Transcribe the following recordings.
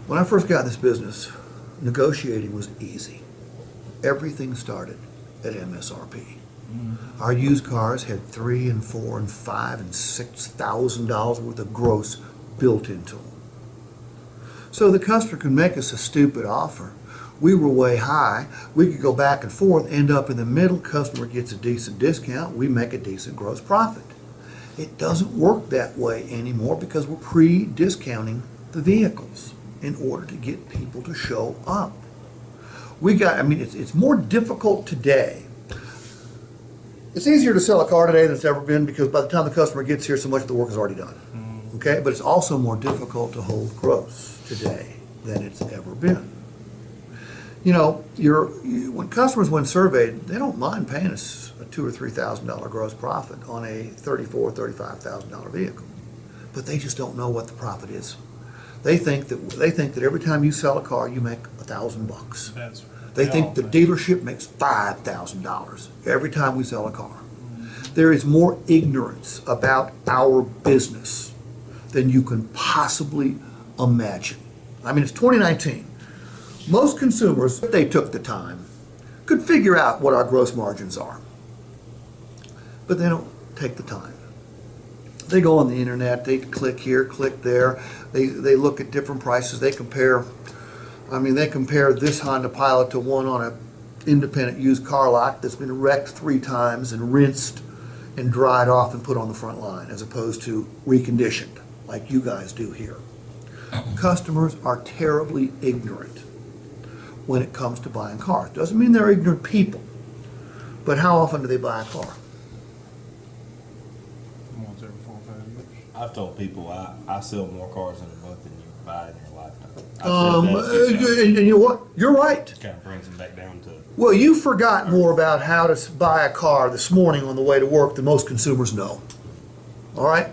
When I first got in this business, negotiating was easy. Everything started at MSRP. Our used cars had $3 and $4 and $5 and $6,000 worth of gross built into them. So the customer could make us a stupid offer. We were way high. We could go back and forth, end up in the middle. Customer gets a decent discount. We make a decent gross profit. It doesn't work that way anymore because we're pre-discounting the vehicles in order to get people to show up. It's more difficult today. It's easier to sell a car today than it's ever been because by the time the customer gets here, so much of the work is already done. Okay, but it's also more difficult to hold gross today than it's ever been. You know, when customers, when surveyed, they don't mind paying us a $2,000 or $3,000 gross profit on a $34,000, $35,000 vehicle, but they just don't know what the profit is. They think that every time you sell a car, you make $1,000. They think the dealership makes $5,000 every time we sell a car. There is more ignorance about our business than you can possibly imagine. I mean, it's 2019. Most consumers, if they took the time, could figure out what our gross margins are. But they don't take the time. They go on the internet, they click here, click there, they look at different prices, they compare this Honda Pilot to one on an independent used car lot that's been wrecked 3 times and rinsed and dried off and put on the front line as opposed to reconditioned like you guys do here. Customers are terribly ignorant when it comes to buying cars. Doesn't mean they're ignorant people, but how often do they buy a car? Once every 4 or 5 years. I've told people I sell more cars in a month than you buy in your lifetime. And you know what? You're right. Kind of brings them back down to. Well, you forgot more about how to buy a car this morning on the way to work than most consumers know. All right?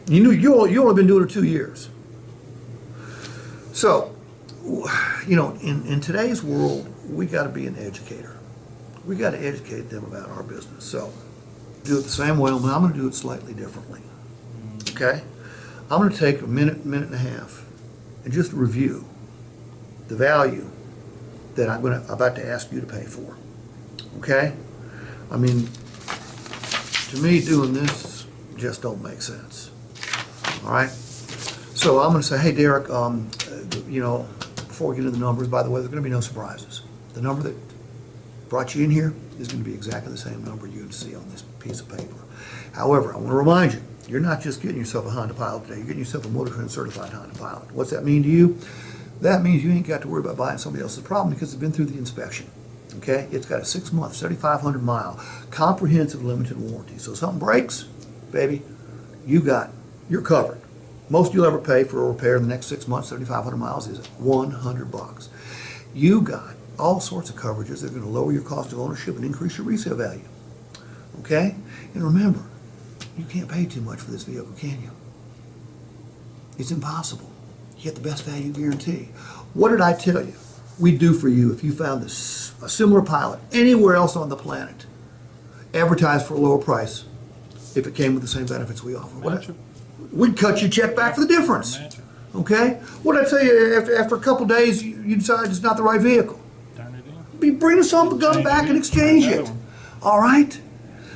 You only been doing it 2 years. So, you know, in today's world, we got to be an educator. We got to educate them about our business. So, do it the same way, but I'm going to do it slightly differently. Okay? I'm going to take a minute and a half and just review the value that I'm about to ask you to pay for. Okay? I mean, to me, doing this just don't make sense. All right? So I'm going to say, hey, Derek, you know, before we get into the numbers, by the way, there's going to be no surprises. The number that brought you in here is going to be exactly the same number you'd see on this piece of paper. However, I want to remind you, you're not just getting yourself a Honda Pilot today, you're getting yourself a Motor Trend certified Honda Pilot. What's that mean to you? That means you ain't got to worry about buying somebody else's problem because it's been through the inspection. Okay? It's got a 6-month, 7,500 mile, comprehensive limited warranty. So if something breaks, baby, you're covered. Most you'll ever pay for a repair in the next 6 months, 7,500 miles, is $100. You got all sorts of coverages that are going to lower your cost of ownership and increase your resale value. Okay? And remember, you can't pay too much for this vehicle, can you? It's impossible. You get the best value guarantee. What did I tell you we'd do for you if you found a similar Pilot anywhere else on the planet, advertised for a lower price, if it came with the same benefits we offer? We'd cut your check back for the difference. Okay? What did I tell you? After a couple days, you decide it's not the right vehicle. Turn it in. Be bringing some gun back and exchange it. All right?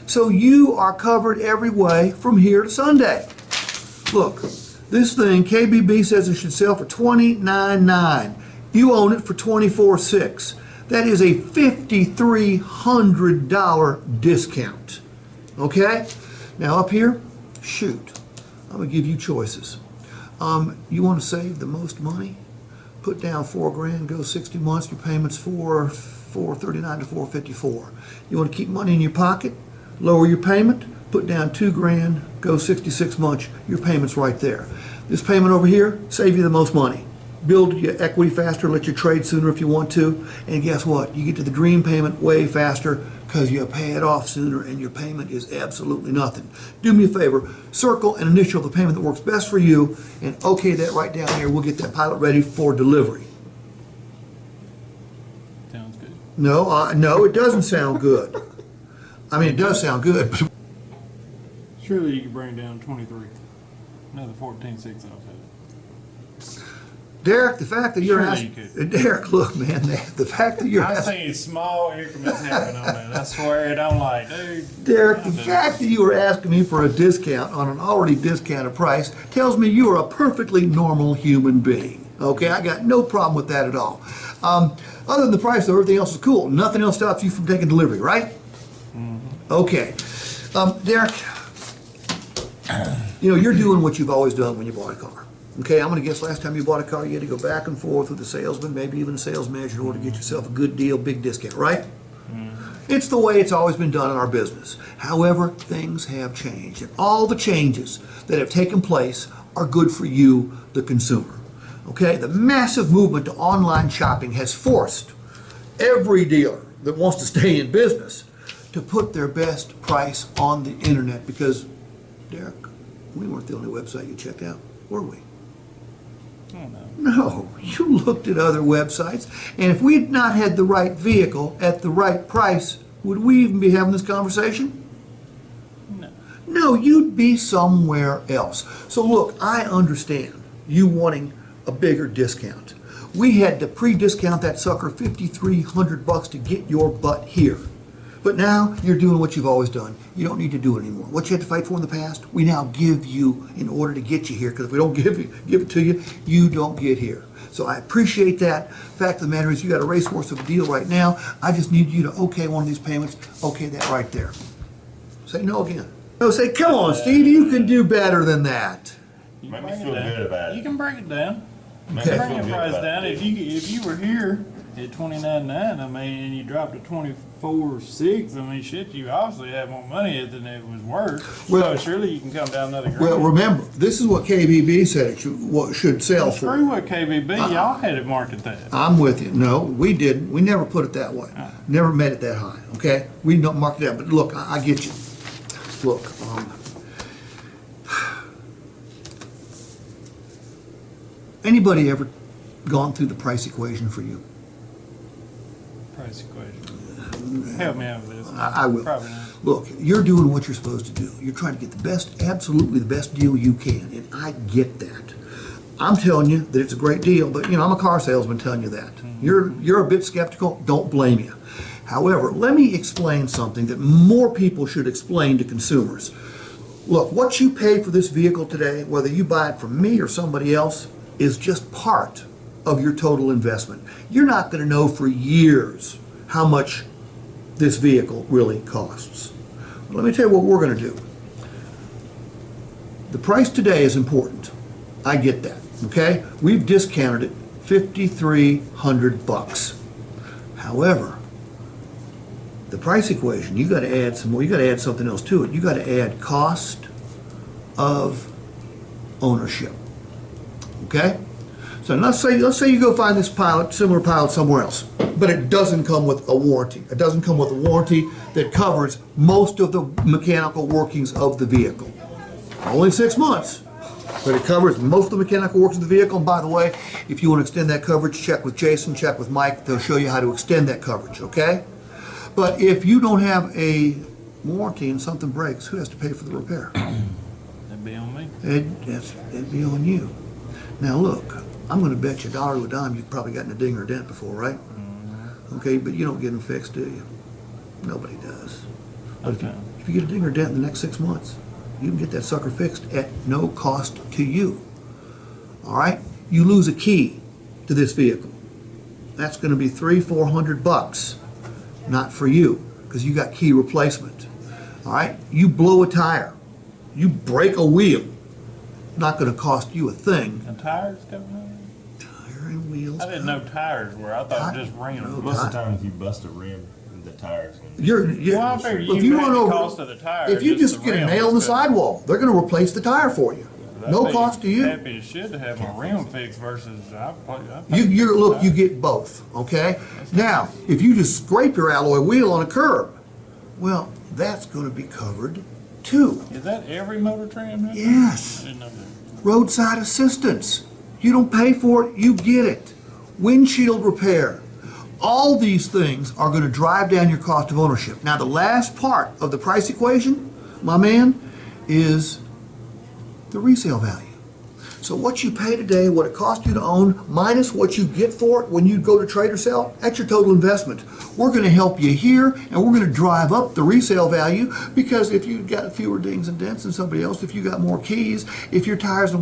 So you are covered every way from here to Sunday. Look, this thing, KBB says it should sell for $29,900. You own it for $24,600. That is a $5,300 discount. Okay? Now up here, shoot. I'm going to give you choices. You want to save the most money? Put down $4,000, go 60 months, your payment's $439 to $454. You want to keep money in your pocket? Lower your payment, put down $2,000, go 66 months, your payment's right there. This payment over here, save you the most money. Build your equity faster, let you trade sooner if you want to, and guess what? You get to the dream payment way faster because you pay it off sooner and your payment is absolutely nothing. Do me a favor, circle and initial the payment that works best for you and okay that right down here. We'll get that Pilot ready for delivery. Sounds good. No, it doesn't sound good. I mean, it does sound good, but Surely you can bring down 23. Another 14.6 off of it. Derek, the fact that you're Surely you asking, Derek, look, man, the fact that you're I've asking, seen small increments happen on that. I swear it. I'm like, dude. Derek, the fact that you were asking me for a discount on an already discounted price tells me you are a perfectly normal human being. Okay, I got no problem with that at all. Other than the price, though, everything else is cool. Nothing else stops you from taking delivery, right? Okay. Derek, you know, you're doing what you've always done when you bought a car. Okay, I'm gonna guess last time you bought a car, you had to go back and forth with the salesman, maybe even a sales manager in order to get yourself a good deal, big discount, right? It's the way it's always been done in our business. However, things have changed, and all the changes that have taken place are good for you, the consumer. Okay, the massive movement to online shopping has forced every dealer that wants to stay in business to put their best price on the internet because, Derek, we weren't the only website you checked out, were we? Oh, no. No, you looked at other websites, and if we had not had the right vehicle at the right price, would we even be having this conversation? No. No, you'd be somewhere else. So look, I understand you wanting a bigger discount. We had to pre-discount that sucker $5,300 to get your butt here. But now you're doing what you've always done. You don't need to do it anymore. What you had to fight for in the past, we now give you in order to get you here. Because if we don't give it to you, you don't get here. So I appreciate that. Fact of the matter is, you got a racehorse of a deal right now. I just need you to okay one of these payments. Okay that right there. Say no again. No, say, come on, Steve, you can do better than that. You Make can me bring it feel down. good about it. You can break it down. Make me Okay. Bring feel your good price about down. it. If you were here at $29.9, I mean, and you dropped to $24.6, I mean, shit, you obviously had more money in it than it was worth. Well- So surely you can come down another grand. Well, remember, this is what KBB said it should sell for. Screw what KBB, y'all had it marked at that. I'm with you. No, we didn't. We never put it that way. Never made it that high, okay? We don't mark it out, but look, I get you. Look, anybody ever gone through the price equation for you? Price equation. Help me out with this. I will. Probably not. Look, you're doing what you're supposed to do. You're trying to get the best, absolutely the best deal you can, and I get that. I'm telling you that it's a great deal, but you know, I'm a car salesman telling you that. You're a bit skeptical, don't blame you. However, let me explain something that more people should explain to consumers. Look, what you pay for this vehicle today, whether you buy it from me or somebody else, is just part of your total investment. You're not going to know for years how much this vehicle really costs. Let me tell you what we're going to do. The price today is important. I get that, okay? We've discounted it $5,300. However, the price equation, you got to add some more. You got to add something else to it. You got to add cost of ownership. Okay? So let's say you go find this similar pilot somewhere else, but it doesn't come with a warranty. It doesn't come with a warranty that covers most of the mechanical workings of the vehicle. Only 6 months, but it covers most of the mechanical workings of the vehicle. And by the way, if you want to extend that coverage, check with Jason, check with Mike. They'll show you how to extend that coverage, okay? But if you don't have a warranty and something breaks, who has to pay for the repair? That'd be on me. It'd be on you. Now look, I'm going to bet you a dollar to a dime you've probably gotten a ding or a dent before, right? Okay, but you don't get them fixed, do you? Nobody does. But Okay. if you get a ding or dent in the next 6 months, you can get that sucker fixed at no cost to you. All right? You lose a key to this vehicle. That's going to be $300-400, not for you, because you got key replacement. All right? You blow a tire, you break a wheel, not going to cost you a thing. And tires coming out? Tire and wheels. I didn't know tires were. I thought just rims. No. Most of the time, if you bust a rim, the tires. You're Well, I figured if you you had run the over, cost of the tire. if you just the get a rim nail in the was good. sidewall, they're going to replace the tire for you. No I'd be cost to you. Happy as shit to have my rim fixed versus You get both, okay? Now, if you just scrape your alloy wheel on a curb, well, that's going to be covered too. Is that every motor trim? I Yes. didn't know that. Roadside assistance. You don't pay for it, you get it. Windshield repair. All these things are going to drive down your cost of ownership. Now, the last part of the price equation, my man, is the resale value. So what you pay today, what it costs you to own, minus what you get for it when you go to trade or sell, that's your total investment. We're going to help you here, and we're going to drive up the resale value, because if you've got fewer dings and dents than somebody else, if you got more keys, if your tires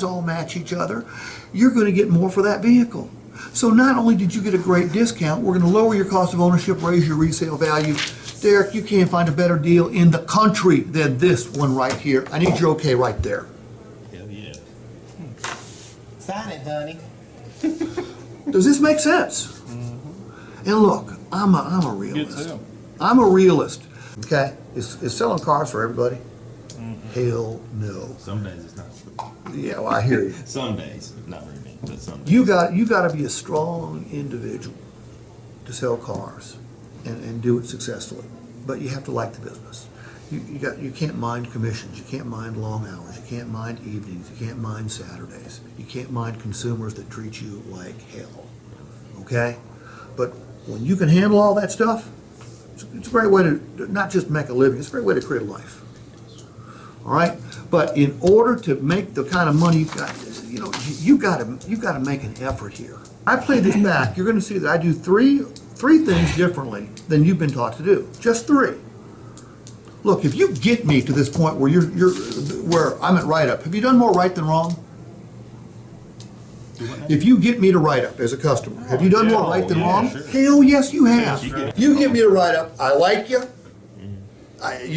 all match each other, you're going to get more for that vehicle. So not only did you get a great discount, we're going to lower your cost of ownership, raise your resale value. Derek, you can't find a better deal in the country than this one right here. I need your okay right there. Hell yeah. Sign it, honey. Does this make sense? And look, I'm a Good realist. sale. I'm a realist. Okay? Is selling cars for everybody? Hell no. Some days it's not. Yeah, well, I hear you. Some days, not very many, but some days. You got to be a strong individual to sell cars and do it successfully. But you have to like the business. You can't mind commissions. You can't mind long hours. You can't mind evenings. You can't mind Saturdays. You can't mind consumers that treat you like hell. Okay? But when you can handle all that stuff, it's a great way to not just make a living. It's a great way to create a life. All right, but in order to make the kind of money you've got to make an effort here. I play this back. You're going to see that I do three things differently than you've been taught to do. Just three. Look, if you get me to this point where where I'm at write-up, have you done more right than wrong? If you get me to write up as a customer, have you done more right than wrong? Sure. Hell yes, you have. Yeah, You get me to write up. I like you.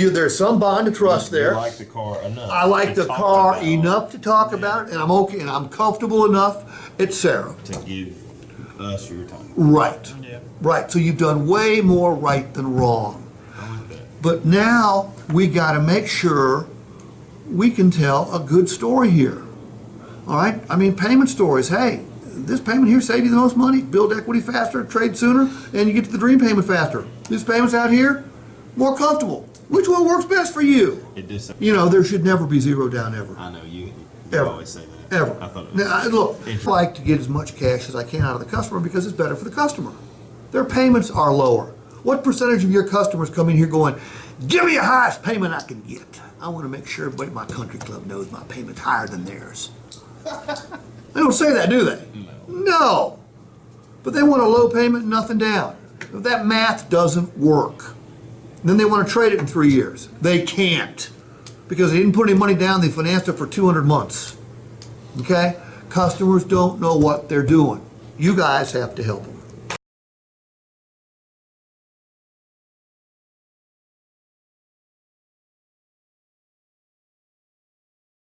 There's some bond of trust You there. like the car enough. I like to the talk car about enough to talk about it, and I'm okay, and I'm comfortable enough, etc. to give us your time. Right. Yeah. Right. So you've done way more right than wrong. I like that. But now we got to make sure we can tell a good story here. All right? I mean, payment stories. Hey, this payment here saved you the most money, build equity faster, trade sooner, and you get to the dream payment faster. This payment's out here, more comfortable. Which one works best for you? It just. You know, there should never be zero down ever. I know you Ever. always say that. Ever. I thought it was. Now, look, I like to get as much cash as I can out of the customer because it's better for the customer. Their payments are lower. What percentage of your customers come in here going, give me the highest payment I can get? I want to make sure everybody at my country club knows my payment's higher than theirs. They don't say that, do they? No. But they want a low payment, nothing down. That math doesn't work. Then they want to trade it in 3 years. They can't. Because they didn't put any money down, they financed it for 200 months. Okay? Customers don't know what they're doing. You guys have to help them.